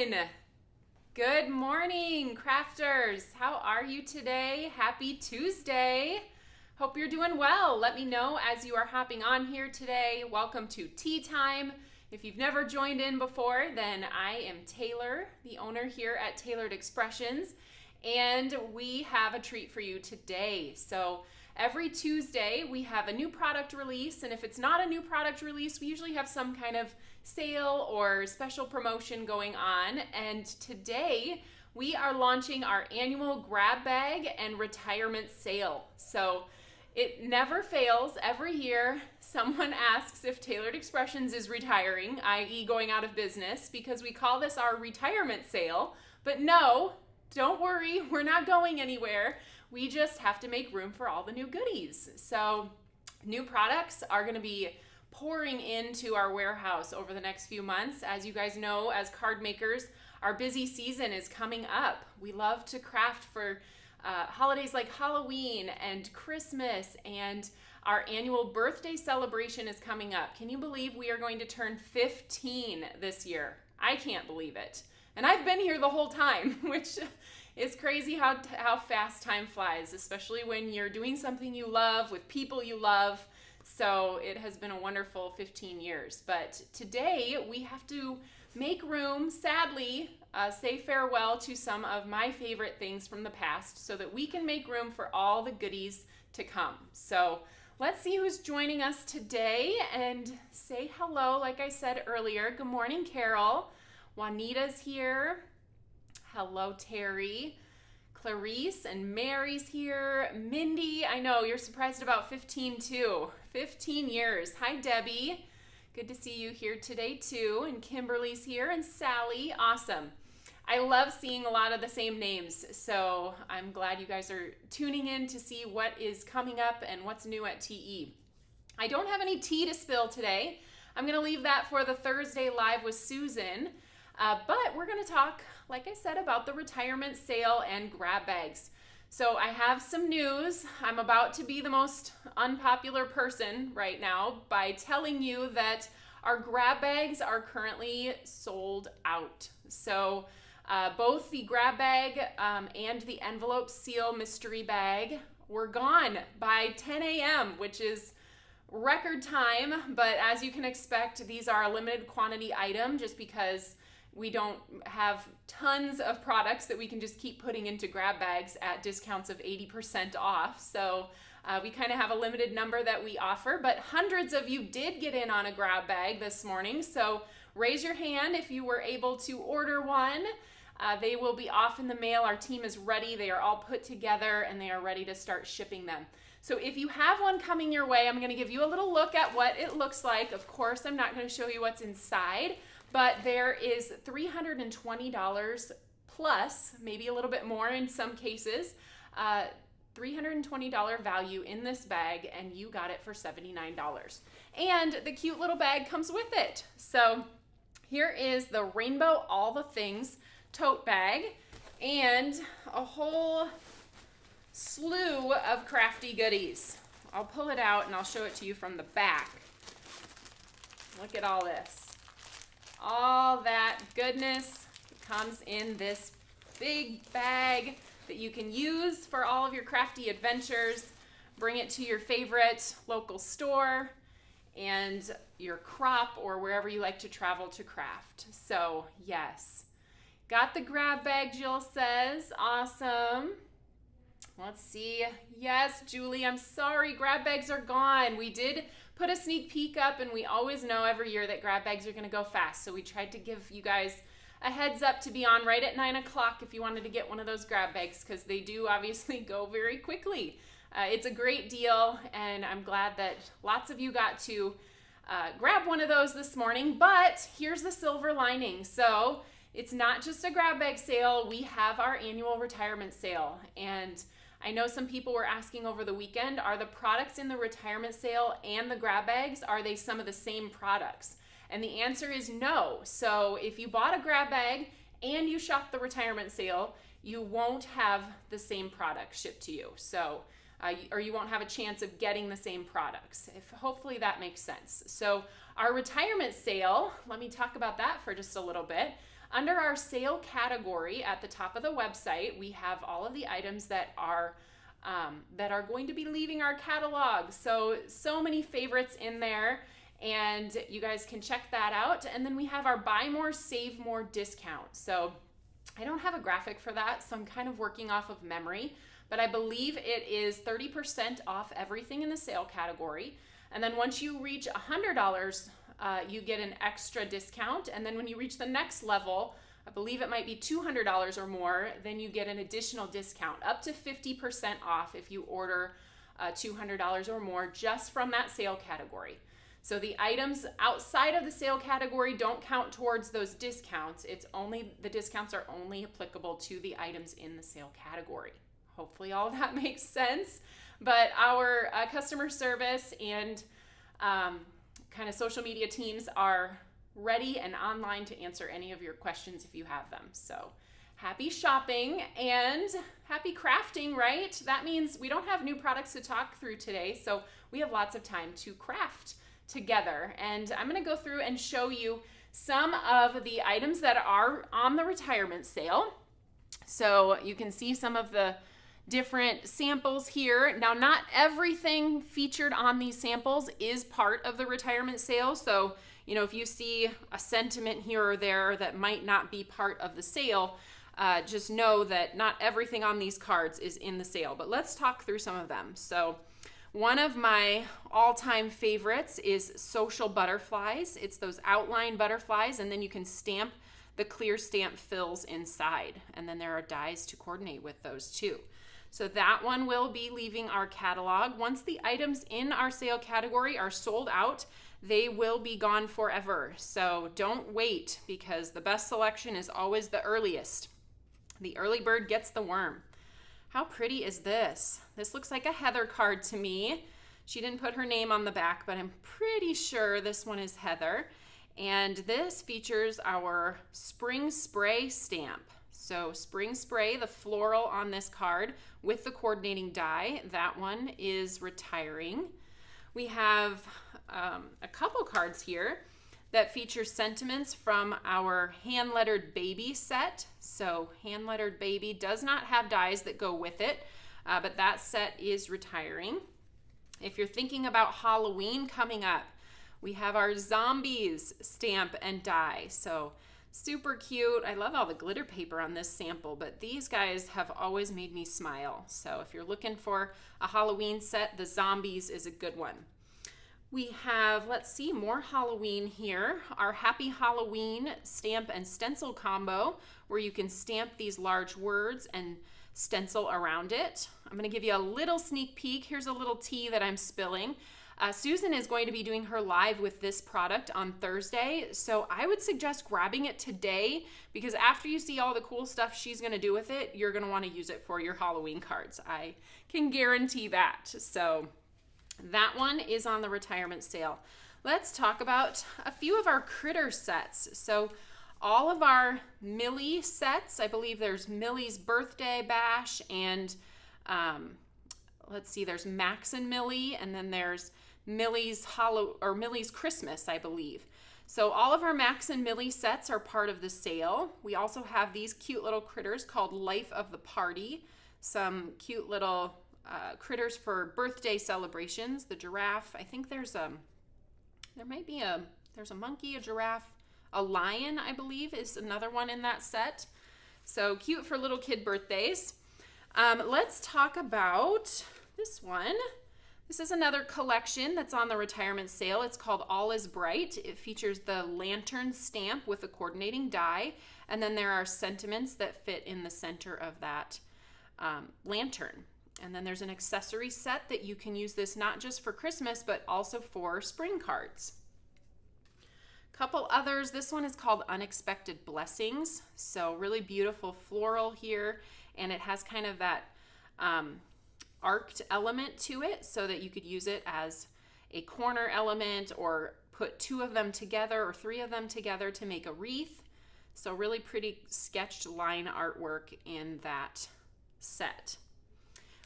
everyone. Good morning, crafters. How are you today? Happy Tuesday. Hope you're doing well. Let me know as you are hopping on here today. Welcome to Tea Time. If you've never joined in before, then I am Taylor, the owner here at Tailored Expressions, and we have a treat for you today. So every Tuesday we have a new product release, and if it's not a new product release, we usually have some kind of sale or special promotion going on. And today we are launching our annual grab bag and retirement sale. So it never fails. Every year someone asks if Tailored Expressions is retiring, i.e. going out of business, because we call this our retirement sale. But no, don't worry, we're not going anywhere. We just have to make room for all the new goodies. So new products are going to be pouring into our warehouse over the next few months. As you guys know, as card makers, our busy season is coming up. We love to craft for holidays like Halloween and Christmas, and our annual birthday celebration is coming up. Can you believe we are going to turn 15 this year? I can't believe it. And I've been here the whole time, which is crazy how fast time flies, especially when you're doing something you love with people you love. So it has been a wonderful 15 years. But today we have to make room, sadly, say farewell to some of my favorite things from the past so that we can make room for all the goodies to come. So let's see who's joining us today and say hello. Like I said earlier, good morning, Carol. Juanita's here. Hello, Terry. Clarice and Mary's here. Mindy, I know you're surprised about 15 too. 15 years. Hi, Debbie. Good to see you here today too. And Kimberly's here and Sally. Awesome. I love seeing a lot of the same names. So I'm glad you guys are tuning in to see what is coming up and what's new at TE. I don't have any tea to spill today. I'm going to leave that for the Thursday Live with Susan. But we're going to talk, like I said, about the retirement sale and grab bags. So I have some news. I'm about to be the most unpopular person right now by telling you that our grab bags are currently sold out. So both the grab bag and the envelope seal mystery bag were gone by 10 a.m., which is record time. But as you can expect, these are a limited quantity item just because we don't have tons of products that we can just keep putting into grab bags at discounts of 80% off. So we kind of have a limited number that we offer, but hundreds of you did get in on a grab bag this morning. So raise your hand if you were able to order one. They will be off in the mail. Our team is ready. They are all put together and they are ready to start shipping them. So if you have one coming your way, I'm going to give you a little look at what it looks like. Of course, I'm not going to show you what's inside, but there is $320 plus, maybe a little bit more in some cases, $320 value in this bag, and you got it for $79. And the cute little bag comes with it. So here is the Rainbow All the Things tote bag and a whole slew of crafty goodies. I'll pull it out and I'll show it to you from the back. Look at all this. All that goodness comes in this big bag that you can use for all of your crafty adventures. Bring it to your favorite local store and your crop or wherever you like to travel to craft. So yes, got the grab bag, Jill says. Awesome. Let's see. Yes, Julie, I'm sorry, grab bags are gone. We did put a sneak peek up, and we always know every year that grab bags are going to go fast. So we tried to give you guys a heads up to be on right at 9 o'clock if you wanted to get one of those grab bags, because they do obviously go very quickly. It's a great deal, and I'm glad that lots of you got to grab one of those this morning. But here's the silver lining. So it's not just a grab bag sale. We have our annual retirement sale, and I know some people were asking over the weekend, are the products in the retirement sale and the grab bags, are they some of the same products? And the answer is no. So if you bought a grab bag and you shopped the retirement sale, you won't have the same product shipped to you. So, or you won't have a chance of getting the same products. Hopefully that makes sense. So our retirement sale, let me talk about that for just a little bit. Under our sale category at the top of the website, we have all of the items that are going to be leaving our catalog. So many favorites in there, and you guys can check that out. And then we have our buy more, save more discount. So I don't have a graphic for that, so I'm kind of working off of memory, but I believe it is 30% off everything in the sale category. And then once you reach $100, you get an extra discount. And then when you reach the next level, I believe it might be $200 or more, then you get an additional discount, up to 50% off if you order $200 or more just from that sale category. So the items outside of the sale category don't count towards those discounts. The discounts are only applicable to the items in the sale category. Hopefully all of that makes sense. But our customer service and kind of social media teams are ready and online to answer any of your questions if you have them. So happy shopping and happy crafting, right? That means we don't have new products to talk through today, so we have lots of time to craft together. And I'm going to go through and show you some of the items that are on the retirement sale. So you can see some of the different samples here. Now, not everything featured on these samples is part of the retirement sale. So, you know, if you see a sentiment here or there that might not be part of the sale, just know that not everything on these cards is in the sale. But let's talk through some of them. So one of my all-time favorites is social butterflies. It's those outline butterflies, and then you can stamp the clear stamp fills inside. And then there are dies to coordinate with those too. So that one will be leaving our catalog. Once the items in our sale category are sold out, they will be gone forever. So don't wait, because the best selection is always the earliest. The early bird gets the worm. How pretty is this? This looks like a Heather card to me. She didn't put her name on the back, but I'm pretty sure this one is Heather. And this features our Spring Spray stamp. So Spring Spray, the floral on this card with the coordinating die, that one is retiring. We have a couple cards here that feature sentiments from our hand-lettered baby set. So hand-lettered baby does not have dies that go with it, but that set is retiring. If you're thinking about Halloween coming up, we have our zombies stamp and die. So super cute. I love all the glitter paper on this sample, but these guys have always made me smile. So if you're looking for a Halloween set, the zombies is a good one. We have, let's see, more Halloween here. Our Happy Halloween stamp and stencil combo, where you can stamp these large words and stencil around it. I'm going to give you a little sneak peek. Here's a little tea that I'm spilling. Susan is going to be doing her live with this product on Thursday, so I would suggest grabbing it today, because after you see all the cool stuff she's going to do with it, you're going to want to use it for your Halloween cards. I can guarantee that. So that one is on the retirement sale. Let's talk about a few of our critter sets. So all of our Millie sets, I believe there's Millie's Birthday Bash, and let's see, there's Max and Millie, and then there's Millie's Millie's Christmas, I believe. So all of our Max and Millie sets are part of the sale. We also have these cute little critters called Life of the Party, some cute little critters for birthday celebrations. The giraffe, I think there's a monkey, a giraffe, a lion, I believe, is another one in that set. So cute for little kid birthdays. Let's talk about this one. This is another collection that's on the retirement sale. It's called All is Bright. It features the lantern stamp with a coordinating die, and then there are sentiments that fit in the center of that lantern. And then there's an accessory set that you can use this not just for Christmas, but also for spring cards. Couple others. This one is called Unexpected Blessings. So really beautiful floral here, and it has kind of that arced element to it, so that you could use it as a corner element or put two of them together or three of them together to make a wreath. So really pretty sketched line artwork in that set.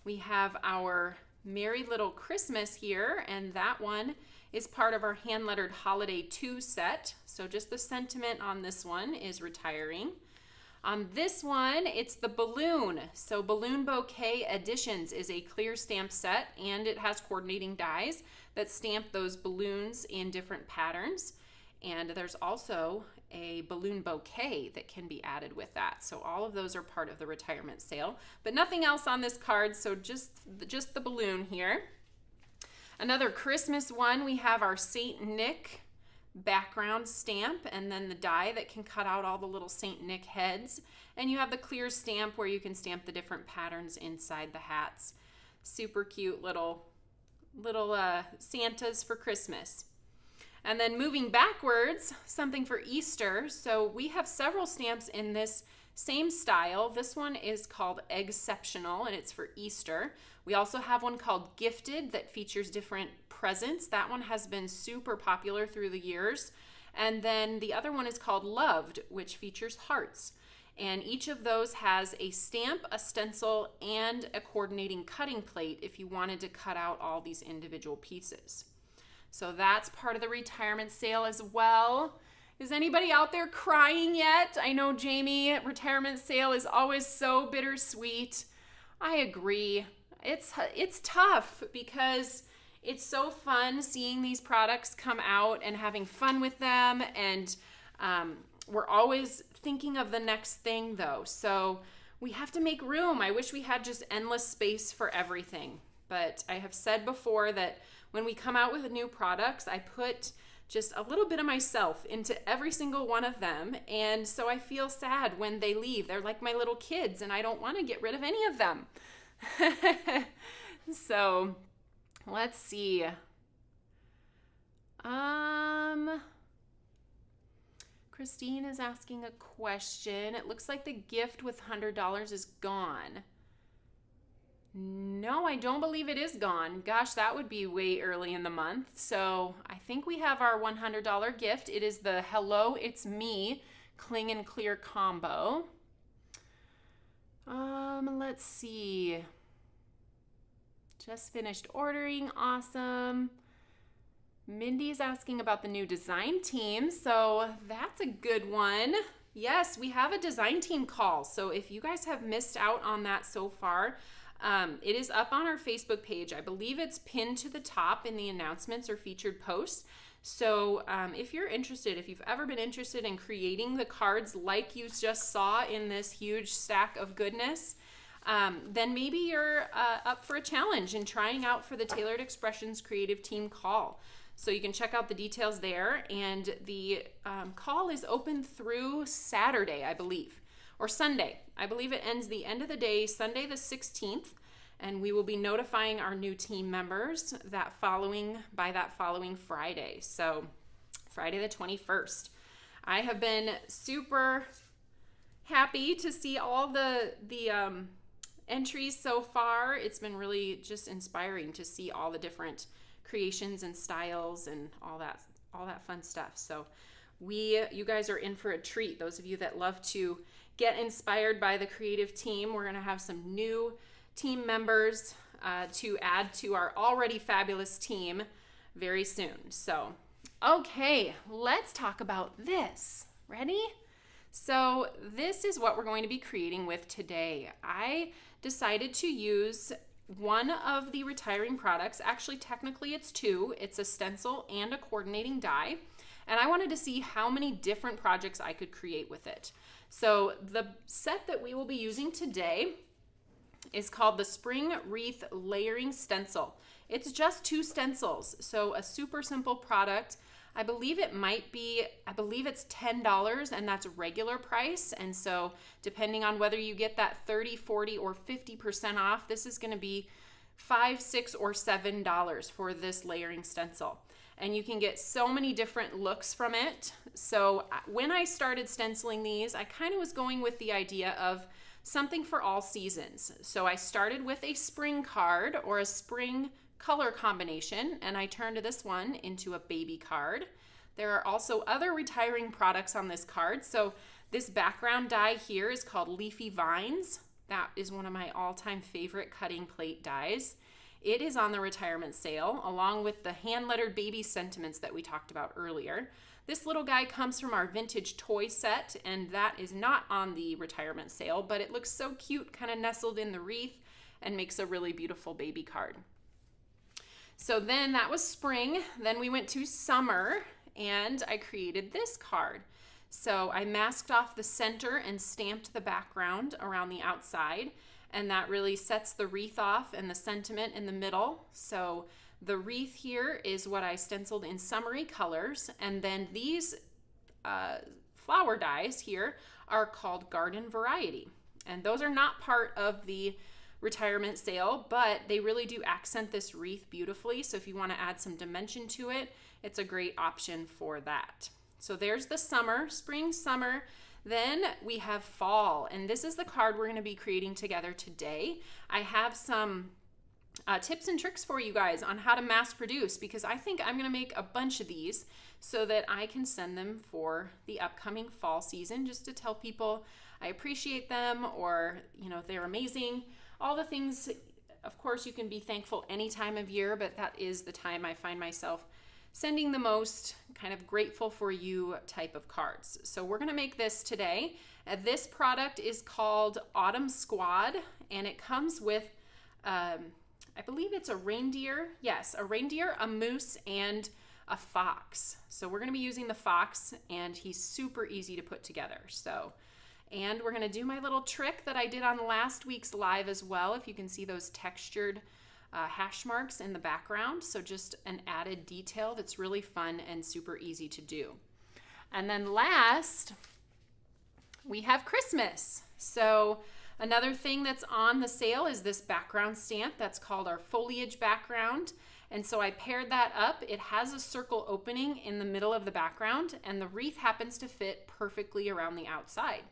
We have our Merry Little Christmas here, and that one is part of our hand-lettered Holiday 2 set. So just the sentiment on this one is retiring. On this one, it's the balloon. So Balloon Bouquet Editions is a clear stamp set, and it has coordinating dies that stamp those balloons in different patterns. And there's also a balloon bouquet that can be added with that. So all of those are part of the retirement sale, but nothing else on this card, so just the balloon here. Another Christmas one, we have our Saint Nick background stamp, and then the die that can cut out all the little Saint Nick heads. And you have the clear stamp where you can stamp the different patterns inside the hats. Super cute little Santas for Christmas. And then moving backwards, something for Easter. So we have several stamps in this same style. This one is called Exceptional, and it's for Easter. We also have one called Gifted that features different presents. That one has been super popular through the years. And then the other one is called Loved, which features hearts. And each of those has a stamp, a stencil, and a coordinating cutting plate if you wanted to cut out all these individual pieces. So that's part of the retirement sale as well. Is anybody out there crying yet? I know, Jamie, retirement sale is always so bittersweet. I agree. It's tough because it's so fun seeing these products come out and having fun with them, and we're always thinking of the next thing though. So we have to make room. I wish we had just endless space for everything. But I have said before that when we come out with new products, I put just a little bit of myself into every single one of them. And so I feel sad when they leave. They're like my little kids, and I don't want to get rid of any of them. So let's see. Christine is asking a question. It looks like the gift with $100 is gone. No, I don't believe it is gone. Gosh, that would be way early in the month. So I think we have our $100 gift. It is the Hello, It's Me Cling and Clear combo. Let's see. Just finished ordering. Awesome. Mindy's asking about the new design team. So that's a good one. Yes, we have a design team call. So if you guys have missed out on that so far, it is up on our Facebook page. I believe it's pinned to the top in the announcements or featured posts. So if you're interested, if you've ever been interested in creating the cards like you just saw in this huge stack of goodness, then maybe you're up for a challenge and trying out for the Tailored Expressions Creative Team call. So you can check out the details there. And the call is open through Saturday, I believe. Or Sunday. I believe it ends the end of the day, Sunday the 16th, and we will be notifying our new team members by that following Friday. So Friday the 21st. I have been super happy to see all the entries so far. It's been really just inspiring to see all the different creations and styles and all that fun stuff. So you guys are in for a treat. Those of you that love to get inspired by the creative team, we're going to have some new team members to add to our already fabulous team very soon. So, okay, let's talk about this. Ready? So this is what we're going to be creating with today. I decided to use one of the retiring products. Actually, technically it's two. It's a stencil and a coordinating die. And I wanted to see how many different projects I could create with it. So the set that we will be using today is called the Spring Wreath Layering Stencil. It's just two stencils, so a super simple product. I believe it's $10, and that's regular price. And so depending on whether you get that 30, 40, or 50% off, this is going to be $5, $6, or $7 for this layering stencil. And you can get so many different looks from it. So when I started stenciling these, I kind of was going with the idea of something for all seasons. So I started with a spring card or a spring color combination, and I turned this one into a baby card. There are also other retiring products on this card. So this background die here is called Leafy Vines. That is one of my all-time favorite cutting plate dies. It is on the retirement sale, along with the hand-lettered baby sentiments that we talked about earlier. This little guy comes from our vintage toy set, and that is not on the retirement sale, but it looks so cute, kind of nestled in the wreath, and makes a really beautiful baby card. So then that was spring. Then we went to summer, and I created this card. So I masked off the center and stamped the background around the outside, and that really sets the wreath off and the sentiment in the middle. So the wreath here is what I stenciled in summery colors, and then these flower dies here are called Garden Variety, and those are not part of the retirement sale, but they really do accent this wreath beautifully. So if you want to add some dimension to it, it's a great option for that. So there's the summer, spring, summer. Then we have fall, and this is the card we're going to be creating together today. I have some tips and tricks for you guys on how to mass produce, because I think I'm going to make a bunch of these so that I can send them for the upcoming fall season, just to tell people I appreciate them, or they're amazing. All the things, of course, you can be thankful any time of year, but that is the time I find myself sending the most kind of grateful for you type of cards. So we're going to make this today. This product is called Autumn Squad, and it comes with, I believe it's a reindeer. Yes, a reindeer, a moose, and a fox. So we're going to be using the fox, and he's super easy to put together. And we're going to do my little trick that I did on last week's live as well, if you can see those textured hash marks in the background. So just an added detail that's really fun and super easy to do. And then last, we have Christmas. So another thing that's on the sale is this background stamp that's called our foliage background. And so I paired that up. It has a circle opening in the middle of the background, and the wreath happens to fit perfectly around the outside.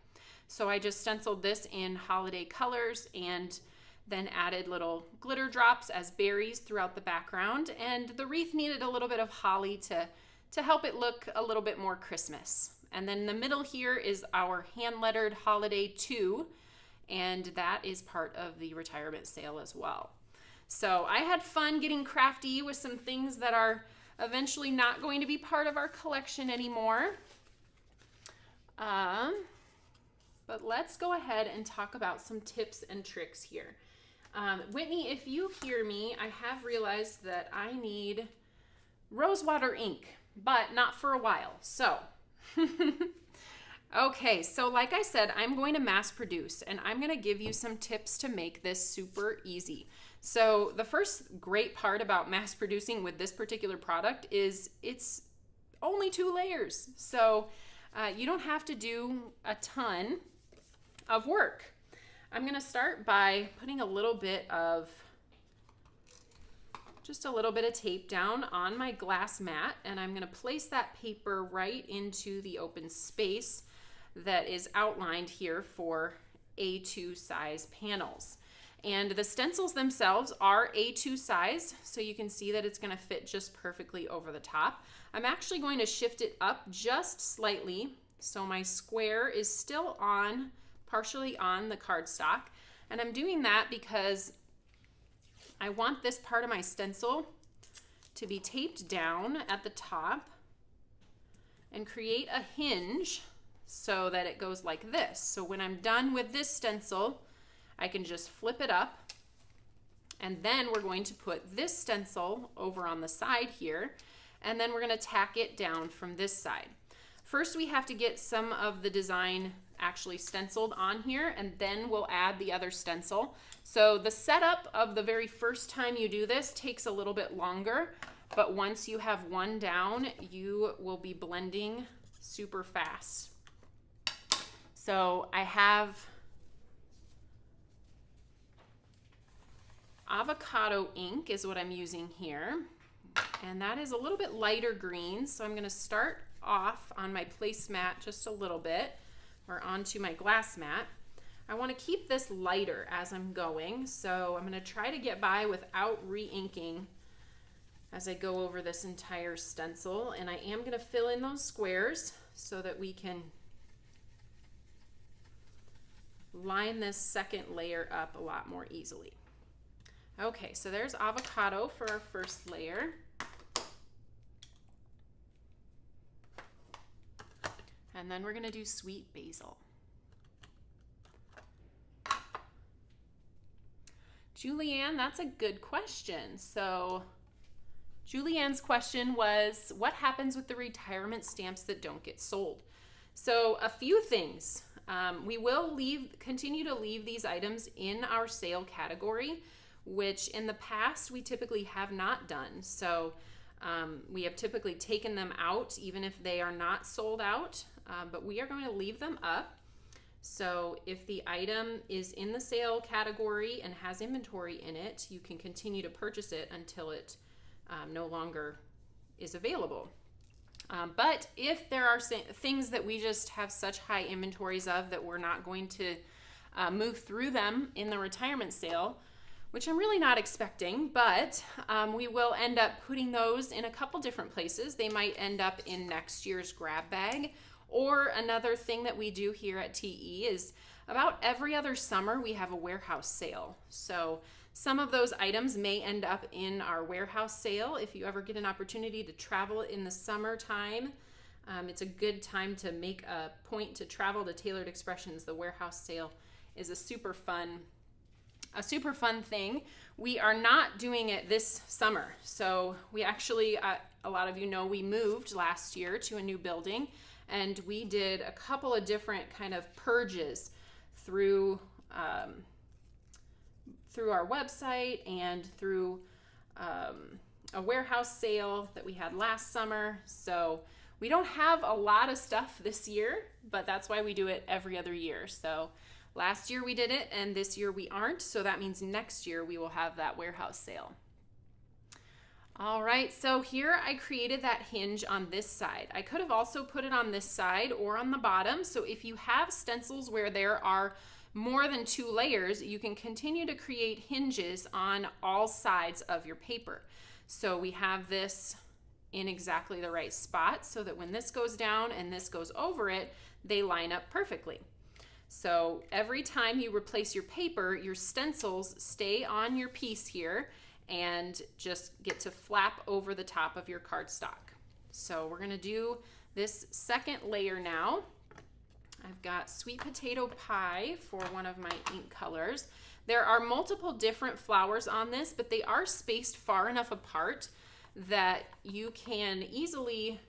So I just stenciled this in holiday colors and then added little glitter drops as berries throughout the background. And the wreath needed a little bit of holly to help it look a little bit more Christmas. And then in the middle here is our hand-lettered Holiday 2, and that is part of the retirement sale as well. So I had fun getting crafty with some things that are eventually not going to be part of our collection anymore. But let's go ahead and talk about some tips and tricks here. Whitney, if you hear me, I have realized that I need rosewater ink, but not for a while. So, okay, so like I said, I'm going to mass produce, and I'm going to give you some tips to make this super easy. So the first great part about mass producing with this particular product is it's only 2 layers. So you don't have to do a ton of work. I'm going to start by putting just a little bit of tape down on my glass mat, and I'm going to place that paper right into the open space that is outlined here for A2 size panels. And the stencils themselves are A2 size, so you can see that it's going to fit just perfectly over the top. I'm actually going to shift it up just slightly so my square is still partially on the cardstock, and I'm doing that because I want this part of my stencil to be taped down at the top and create a hinge so that it goes like this. So when I'm done with this stencil, I can just flip it up, and then we're going to put this stencil over on the side here, and then we're going to tack it down from this side. First, we have to get some of the design actually stenciled on here, and then we'll add the other stencil. So the setup of the very first time you do this takes a little bit longer, but once you have one down, you will be blending super fast. So I have avocado ink is what I'm using here, and that is a little bit lighter green, so I'm going to start off on my placemat just a little bit, or onto my glass mat. I want to keep this lighter as I'm going, so I'm going to try to get by without re-inking as I go over this entire stencil, and I am going to fill in those squares so that we can line this second layer up a lot more easily. Okay, so there's avocado for our first layer. And then we're gonna do sweet basil. Julianne, that's a good question. So Julianne's question was, what happens with the retirement stamps that don't get sold? So a few things. We will continue to leave these items in our sale category, which in the past we typically have not done. So we have typically taken them out even if they are not sold out, but we are going to leave them up. So if the item is in the sale category and has inventory in it, you can continue to purchase it until it no longer is available. But if there are things that we just have such high inventories of that we're not going to move through them in the retirement sale, which I'm really not expecting, but we will end up putting those in a couple different places. They might end up in next year's grab bag. Or another thing that we do here at TE is about every other summer we have a warehouse sale. So some of those items may end up in our warehouse sale. If you ever get an opportunity to travel in the summertime, it's a good time to make a point to travel to Tailored Expressions. The warehouse sale is a super fun thing. We are not doing it this summer. So we actually, a lot of you know, we moved last year to a new building, and we did a couple of different kind of purges through our website and through a warehouse sale that we had last summer. So we don't have a lot of stuff this year, but that's why we do it every other year. So last year we did it, and this year we aren't. So that means next year we will have that warehouse sale. All right, so here I created that hinge on this side. I could have also put it on this side or on the bottom. So if you have stencils where there are more than 2 layers, you can continue to create hinges on all sides of your paper. So we have this in exactly the right spot so that when this goes down and this goes over it, they line up perfectly. So every time you replace your paper, your stencils stay on your piece here and just get to flap over the top of your cardstock. So we're gonna do this second layer now. I've got sweet potato pie for one of my ink colors. There are multiple different flowers on this, but they are spaced far enough apart that you can easily,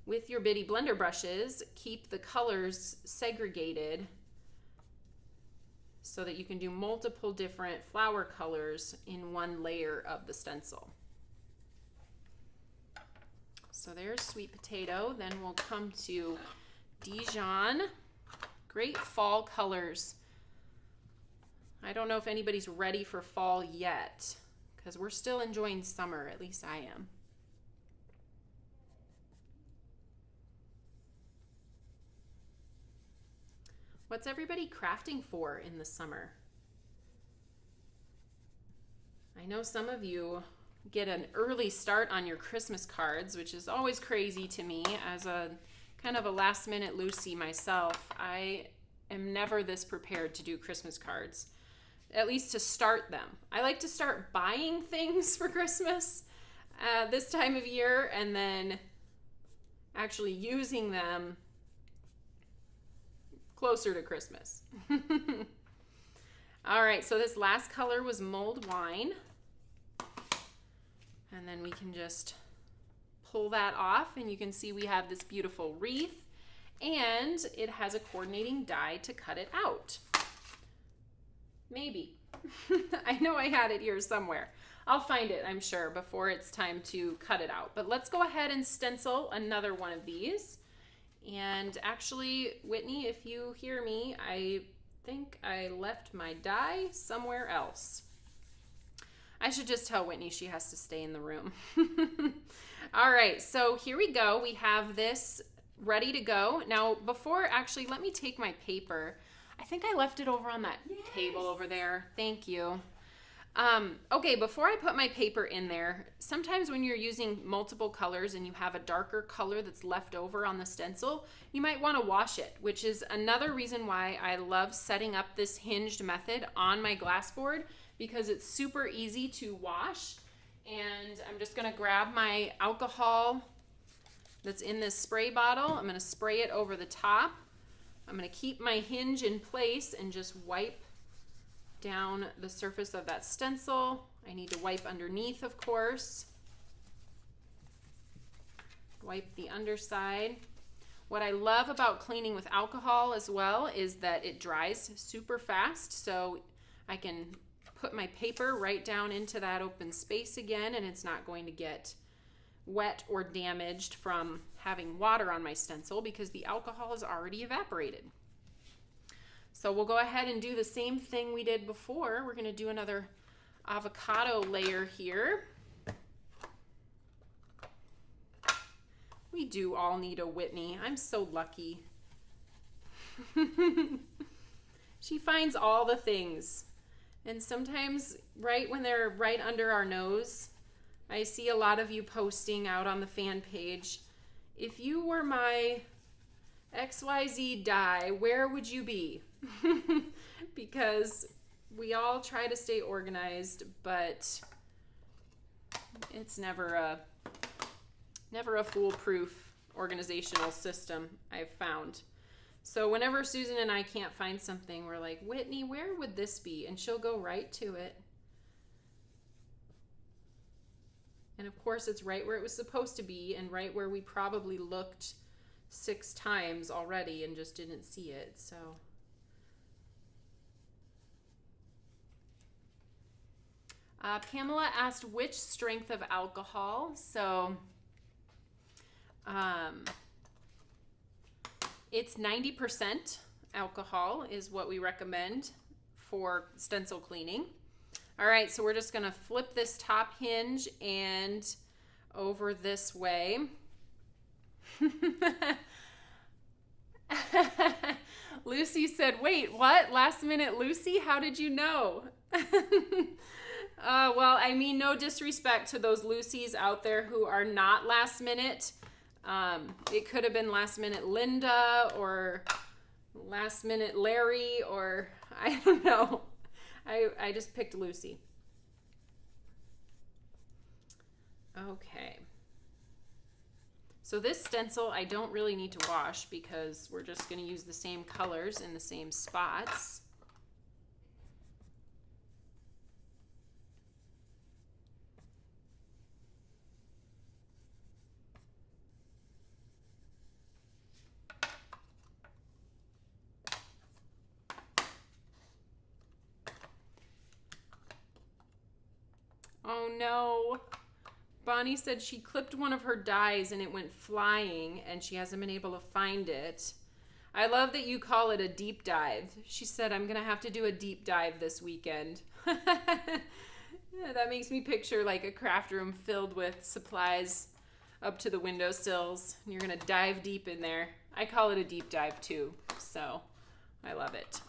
with your bitty blender brushes, keep the colors segregated so that you can do multiple different flower colors in one layer of the stencil. So there's sweet potato. Then we'll come to Dijon. Great fall colors. I don't know if anybody's ready for fall yet, because we're still enjoying summer, at least I am. What's everybody crafting for in the summer? I know some of you get an early start on your Christmas cards, which is always crazy to me. As a kind of a last minute Lucy myself, I am never this prepared to do Christmas cards, at least to start them. I like to start buying things for Christmas this time of year and then actually using them closer to Christmas. All right, so this last color was mulled wine. And then we can just pull that off, and you can see we have this beautiful wreath, and it has a coordinating die to cut it out. Maybe. I know I had it here somewhere. I'll find it, I'm sure, before it's time to cut it out. But let's go ahead and stencil another one of these. And actually, Whitney, if you hear me, I think I left my die somewhere else. I should just tell Whitney she has to stay in the room. All right, so here we go. We have this ready to go. Now, actually, let me take my paper. I think I left it over on that table over there. Thank you. Okay, before I put my paper in there, sometimes when you're using multiple colors and you have a darker color that's left over on the stencil, you might want to wash it, which is another reason why I love setting up this hinged method on my glass board, because it's super easy to wash. And I'm just going to grab my alcohol that's in this spray bottle. I'm going to spray it over the top. I'm going to keep my hinge in place and just wipe down the surface of that stencil. I need to wipe underneath, of course. Wipe the underside. What I love about cleaning with alcohol as well is that it dries super fast, so I can put my paper right down into that open space again, and it's not going to get wet or damaged from having water on my stencil because the alcohol is already evaporated. So we'll go ahead and do the same thing we did before. We're going to do another avocado layer here. We do all need a Whitney. I'm so lucky. She finds all the things. And sometimes right when they're right under our nose, I see a lot of you posting out on the fan page, if you were my XYZ die, where would you be? Because we all try to stay organized, but it's never a foolproof organizational system, I've found. So whenever Susan and I can't find something, we're like, Whitney, where would this be? And she'll go right to it. And of course, it's right where it was supposed to be and right where we probably looked 6 times already and just didn't see it. So Pamela asked which strength of alcohol. So it's 90% alcohol is what we recommend for stencil cleaning. All right, so we're just gonna flip this top hinge and over this way. Lucy said, wait, what? Last minute Lucy? How did you know? Well, I mean, no disrespect to those Lucys out there who are not last minute. It could have been last minute Linda or last minute Larry, or I don't know. I just picked Lucy. Okay. So this stencil I don't really need to wash because we're just going to use the same colors in the same spots. Oh no. Bonnie said she clipped one of her dies and it went flying and she hasn't been able to find it. I love that you call it a deep dive. She said, I'm going to have to do a deep dive this weekend. Yeah, that makes me picture like a craft room filled with supplies up to the windowsills. And you're going to dive deep in there. I call it a deep dive too. So I love it.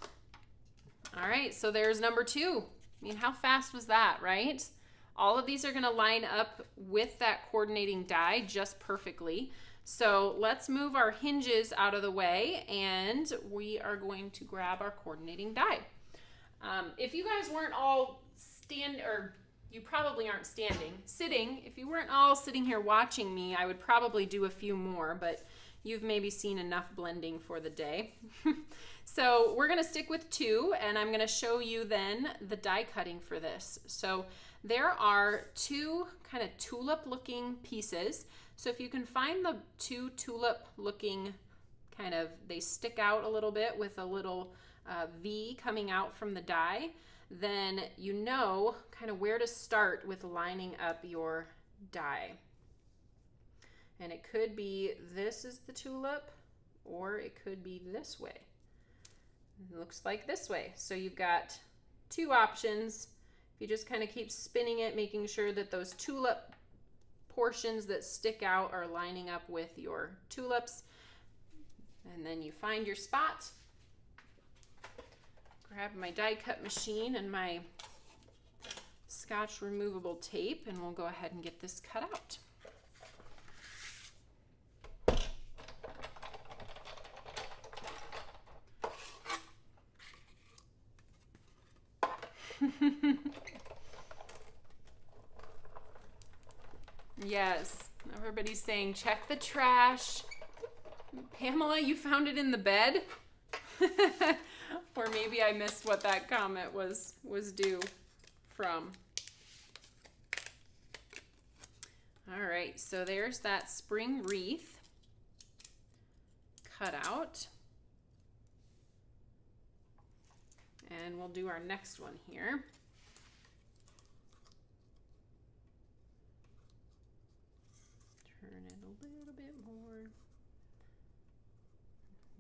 All right, so there's number 2. I mean, how fast was that, right? All of these are going to line up with that coordinating die just perfectly. So let's move our hinges out of the way and we are going to grab our coordinating die. If you guys weren't all or you probably aren't sitting, if you weren't all sitting here watching me, I would probably do a few more, but you've maybe seen enough blending for the day. So we're going to stick with 2 and I'm going to show you then the die cutting for this. So there are 2 kind of tulip looking pieces. So if you can find the 2 tulip looking kind of, they stick out a little bit with a little V coming out from the die, then you know kind of where to start with lining up your die. And it could be this is the tulip or it could be this way. It looks like this way. So you've got 2 options. You just kind of keep spinning it, making sure that those tulip portions that stick out are lining up with your tulips. And then you find your spot. Grab my die cut machine and my Scotch removable tape, and we'll go ahead and get this cut out. Yes, everybody's saying check the trash. Pamela, you found it in the bed? Or maybe I missed what that comment was due from. All right, so there's that spring wreath cut out. And we'll do our next one here. Turn it a little bit more.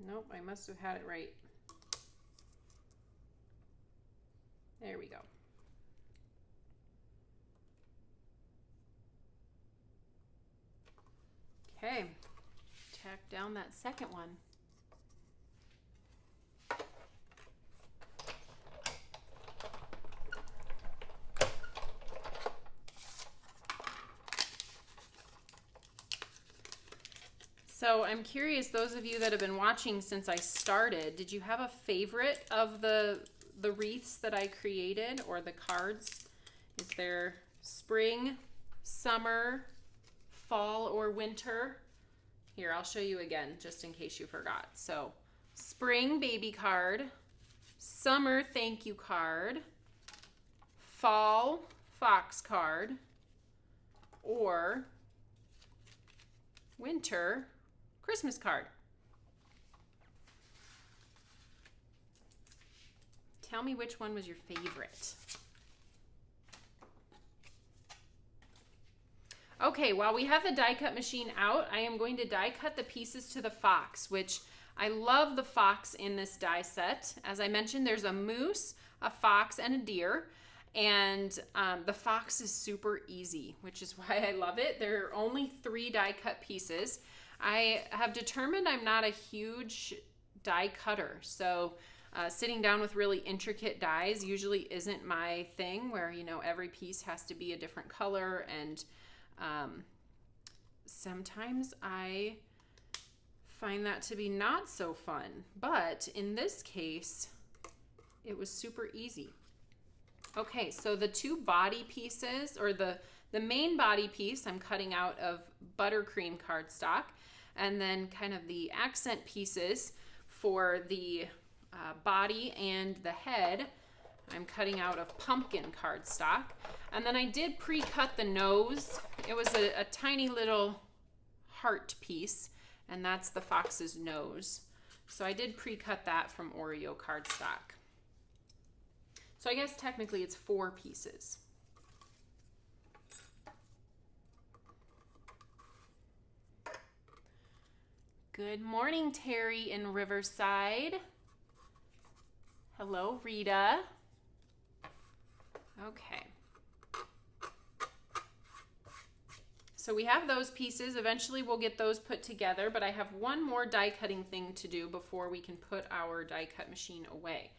Nope, I must have had it right. There we go. Okay, tack down that second one. So I'm curious, those of you that have been watching since I started, did you have a favorite of the wreaths that I created, or the cards? Is there spring, summer, fall, or winter? Here, I'll show you again, just in case you forgot. So, spring baby card, summer thank you card, fall fox card, or winter Christmas card. Tell me which one was your favorite. Okay, while we have the die cut machine out, I am going to die cut the pieces to the fox, which I love the fox in this die set. As I mentioned, there's a moose, a fox, and a deer. And the fox is super easy, which is why I love it. There are only 3 die cut pieces. I have determined I'm not a huge die cutter, so sitting down with really intricate dies usually isn't my thing, where, you know, every piece has to be a different color, and sometimes I find that to be not so fun. But in this case, it was super easy. Okay, so the 2 body pieces, or the main body piece, I'm cutting out of buttercream cardstock, and then kind of the accent pieces for the body and the head, I'm cutting out of pumpkin cardstock. And then I did pre-cut the nose. It was a tiny little heart piece, and that's the fox's nose. So I did pre-cut that from Oreo cardstock. So I guess technically it's 4 pieces. Good morning, Terry in Riverside. Hello, Rita. Okay. So we have those pieces. Eventually we'll get those put together, but I have one more die cutting thing to do before we can put our die cut machine away.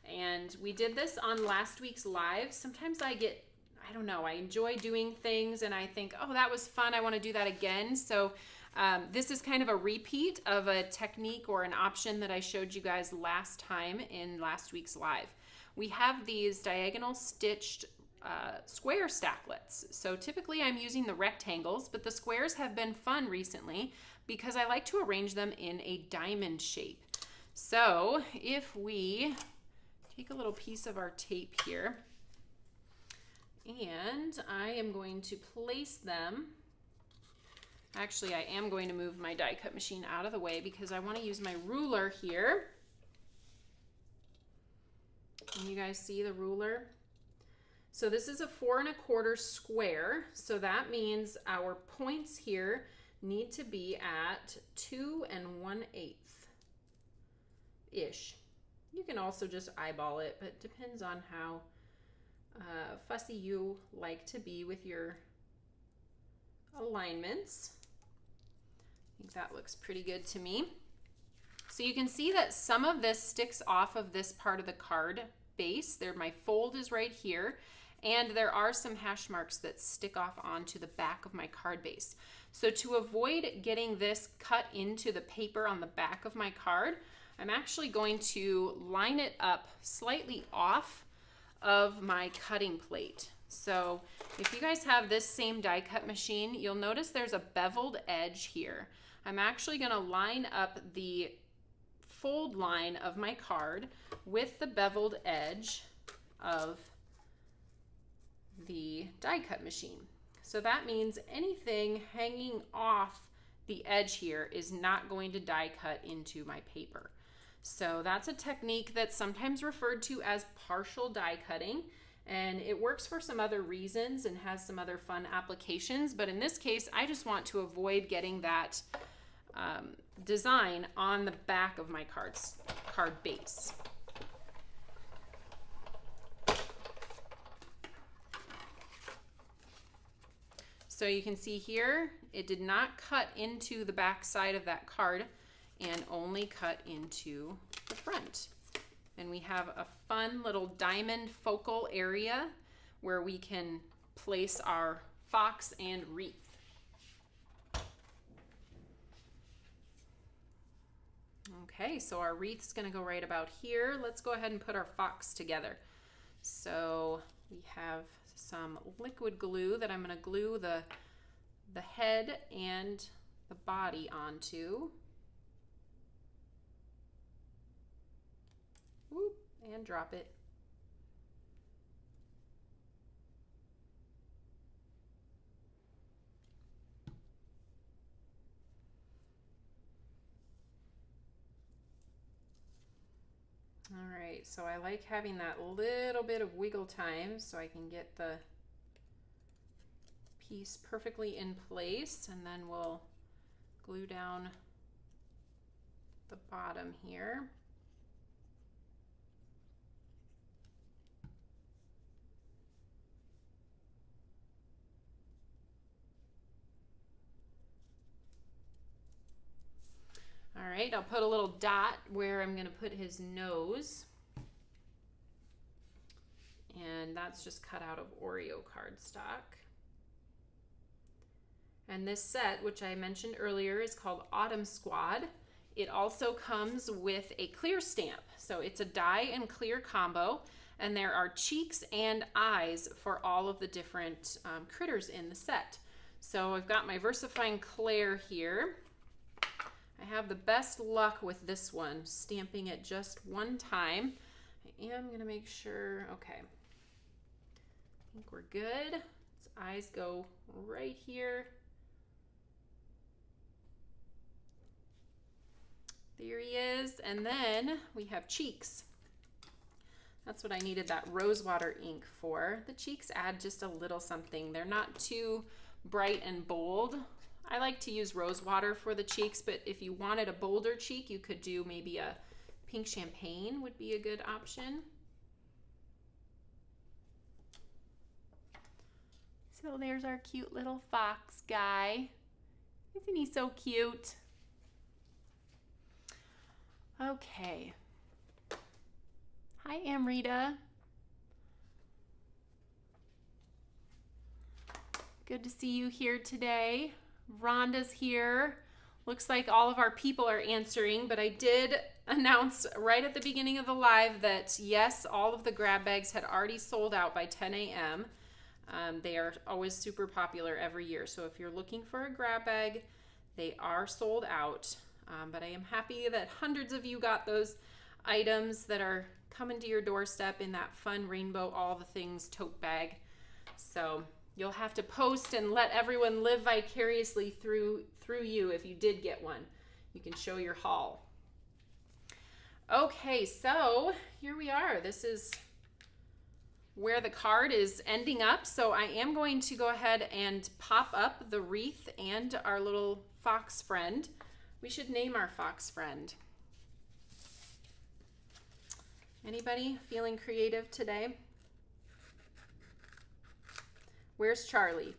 And we did this on last week's live. Sometimes I don't know, I enjoy doing things and I think, oh, that was fun, I want to do that again. So this is kind of a repeat of a technique or an option that I showed you guys last time in last week's live. We have these diagonal stitched square stacklets. So typically I'm using the rectangles, but the squares have been fun recently because I like to arrange them in a diamond shape. So if we take a little piece of our tape here, and I am going to place them. Actually, I am going to move my die cut machine out of the way because I want to use my ruler here. Can you guys see the ruler? So this is a 4 1/4 square. So that means our points here need to be at 2 1/8 ish. You can also just eyeball it, but it depends on how fussy you like to be with your alignments. I think that looks pretty good to me. So you can see that some of this sticks off of this part of the card base. There, my fold is right here, And there are some hash marks that stick off onto the back of my card base. So to avoid getting this cut into the paper on the back of my card, I'm actually going to line it up slightly off of my cutting plate. So if you guys have this same die cut machine, you'll notice there's a beveled edge here. I'm actually going to line up the fold line of my card with the beveled edge of the die cut machine. So that means anything hanging off the edge here is not going to die cut into my paper. So that's a technique that's sometimes referred to as partial die cutting, and it works for some other reasons and has some other fun applications, but in this case I just want to avoid getting that design on the back of my card base. So you can see here, it did not cut into the back side of that card and only cut into the front. And we have a fun little diamond focal area where we can place our fox and wreath. Okay, so our wreath's gonna go right about here. Let's go ahead and put our fox together. So we have some liquid glue that I'm gonna glue the head and the body onto. Whoop, and drop it. All right, so I like having that little bit of wiggle time so I can get the piece perfectly in place, and then we'll glue down the bottom here. All right, I'll put a little dot where I'm gonna put his nose. And that's just cut out of Oreo cardstock. And this set, which I mentioned earlier, is called Autumn Squad. It also comes with a clear stamp. So it's a die and clear combo, and there are cheeks and eyes for all of the different critters in the set. So I've got my VersaFine Claire here. I have the best luck with this one, stamping it just one time. I am gonna make sure, okay. I think we're good. His eyes go right here. There he is, and then we have cheeks. That's what I needed that rosewater ink for. The cheeks add just a little something. They're not too bright and bold. I like to use rosewater for the cheeks, but if you wanted a bolder cheek, you could do maybe a pink champagne would be a good option. So there's our cute little fox guy. Isn't he so cute? Okay. Hi, Amrita. Good to see you here today. Rhonda's here. Looks like all of our people are answering, but I did announce right at the beginning of the live that yes, all of the grab bags had already sold out by 10 a.m. They are always super popular every year. So if you're looking for a grab bag, they are sold out. But I am happy that hundreds of you got those items that are coming to your doorstep in that fun rainbow all the things tote bag. So you'll have to post and let everyone live vicariously through you if you did get one. You can show your haul. Okay, so here we are. This is where the card is ending up. So I am going to go ahead and pop up the wreath and our little fox friend. We should name our fox friend. Anybody feeling creative today? Where's Charlie?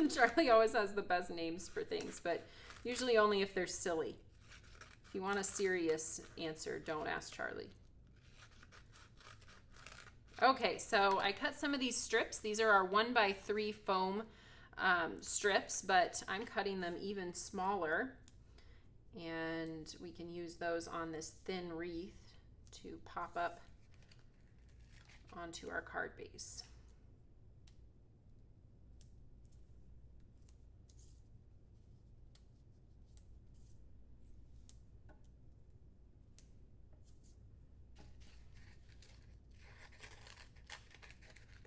Charlie always has the best names for things, but usually only if they're silly. If you want a serious answer, don't ask Charlie. Okay, so I cut some of these strips. These are our 1x3 foam strips, but I'm cutting them even smaller. And we can use those on this thin wreath to pop up onto our card base.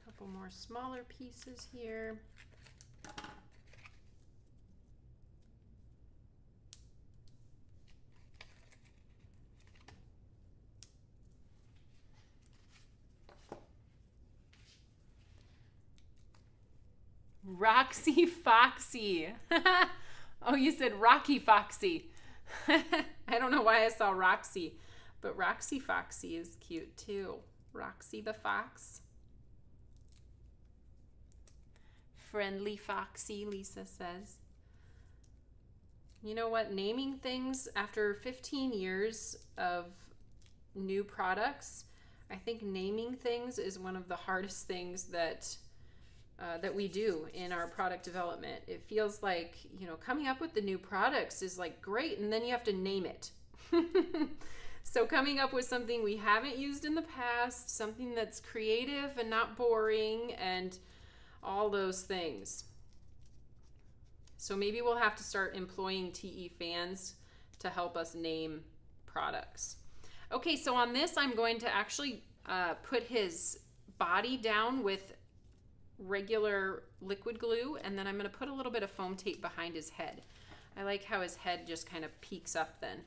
Couple more smaller pieces here. Roxy Foxy. Oh, you said Rocky Foxy. I don't know why I saw Roxy, but Roxy Foxy is cute too. Roxy the Fox. Friendly Foxy, Lisa says. You know what? Naming things after 15 years of new products, I think naming things is one of the hardest things that we do in our product development. It feels like, you know, coming up with the new products is like great, and then you have to name it. So coming up with something we haven't used in the past, something that's creative and not boring, and all those things. So maybe we'll have to start employing TE fans to help us name products. Okay, so on this, I'm going to actually put his body down with regular liquid glue, and then I'm going to put a little bit of foam tape behind his head. I like how his head just kind of peeks up then.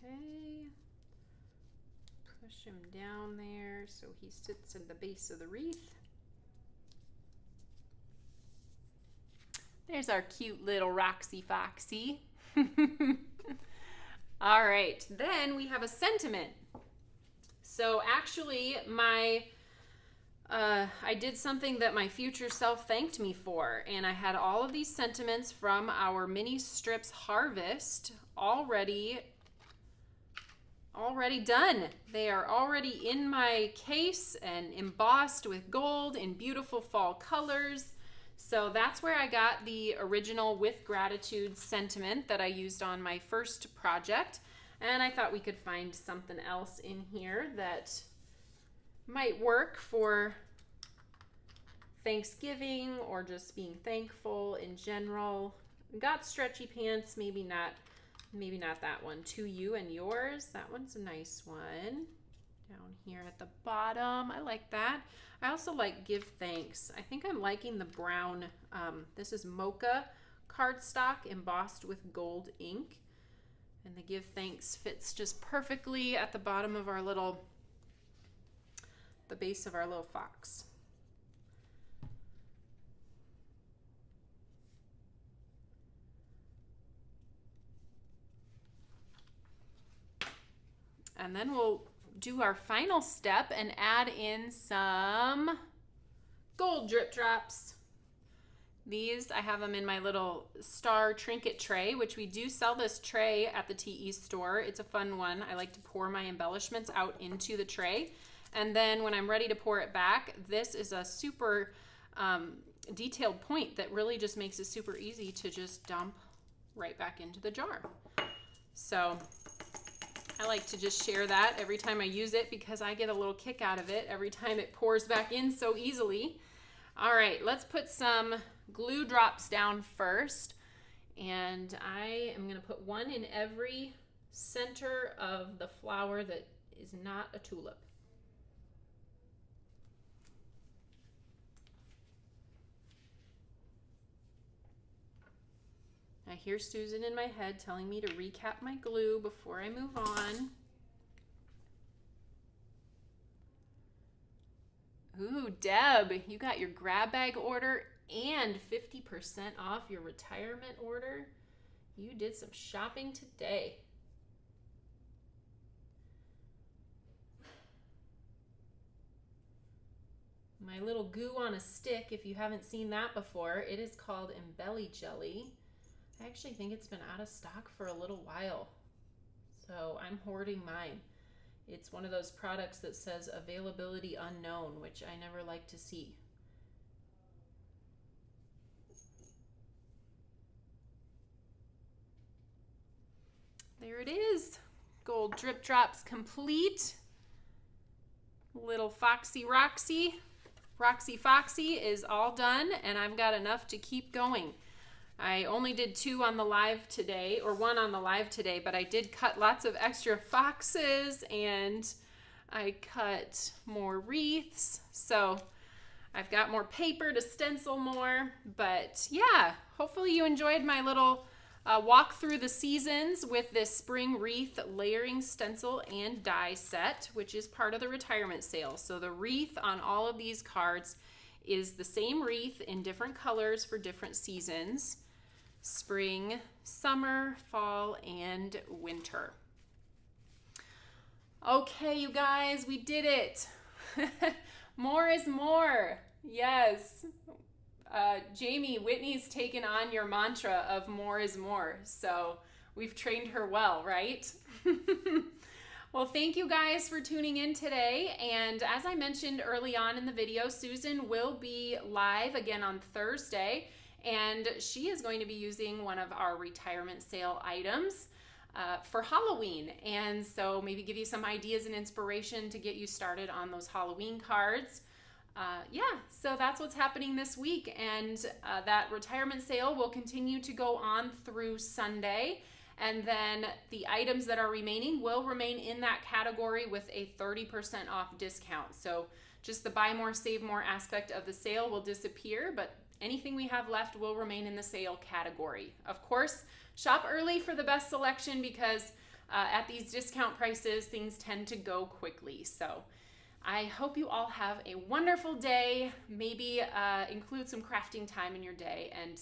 Okay, push him down there so he sits at the base of the wreath. There's our cute little Roxy Foxy. All right, then we have a sentiment. So actually I did something that my future self thanked me for, and I had all of these sentiments from our mini strips harvest already done. They are already in my case and embossed with gold in beautiful fall colors. So that's where I got the original With Gratitude sentiment that I used on my first project. And I thought we could find something else in here that might work for Thanksgiving or just being thankful in general. Got stretchy pants, maybe not that one. To you and yours. That one's a nice one. Down here at the bottom. I like that. I also like Give Thanks. I think I'm liking the brown. This is mocha cardstock embossed with gold ink. And the Give Thanks fits just perfectly at the bottom of our little, the base of our little fox. And then we'll do our final step and add in some gold drip drops. These, I have them in my little star trinket tray, which we do sell this tray at the TE store. It's a fun one. I like to pour my embellishments out into the tray. And then when I'm ready to pour it back, this is a super detailed point that really just makes it super easy to just dump right back into the jar. So I like to just share that every time I use it because I get a little kick out of it every time it pours back in so easily. All right, let's put some glue drops down first. And I am going to put one in every center of the flower that is not a tulip. I hear Susan in my head telling me to recap my glue before I move on. Ooh, Deb, you got your grab bag order and 50% off your retirement order. You did some shopping today. My little goo on a stick, if you haven't seen that before, it is called Embelly Jelly. I actually think it's been out of stock for a little while, so I'm hoarding mine. It's one of those products that says availability unknown, which I never like to see. There it is. Gold drip drops complete. Little Foxy Roxy Foxy is all done, and I've got enough to keep going. I only did 2 on the live today, or 1 on the live today, but I did cut lots of extra foxes, and I cut more wreaths, so I've got more paper to stencil more. But yeah, hopefully you enjoyed my little walk through the seasons with this spring wreath layering stencil and die set, which is part of the retirement sale. So the wreath on all of these cards is the same wreath in different colors for different seasons: spring, summer, fall, and winter. Okay, you guys, we did it. More is more. Yes. Jamie, Whitney's taken on your mantra of more is more. So we've trained her well, right? Well, thank you guys for tuning in today. And as I mentioned early on in the video, Susan will be live again on Thursday, and she is going to be using one of our retirement sale items for Halloween. And so maybe give you some ideas and inspiration to get you started on those Halloween cards. Yeah, so that's what's happening this week, and that retirement sale will continue to go on through Sunday, and then the items that are remaining will remain in that category with a 30% off discount. So just the buy more, save more aspect of the sale will disappear, but anything we have left will remain in the sale category. Of course, shop early for the best selection, because at these discount prices, things tend to go quickly. So I hope you all have a wonderful day. Maybe include some crafting time in your day, and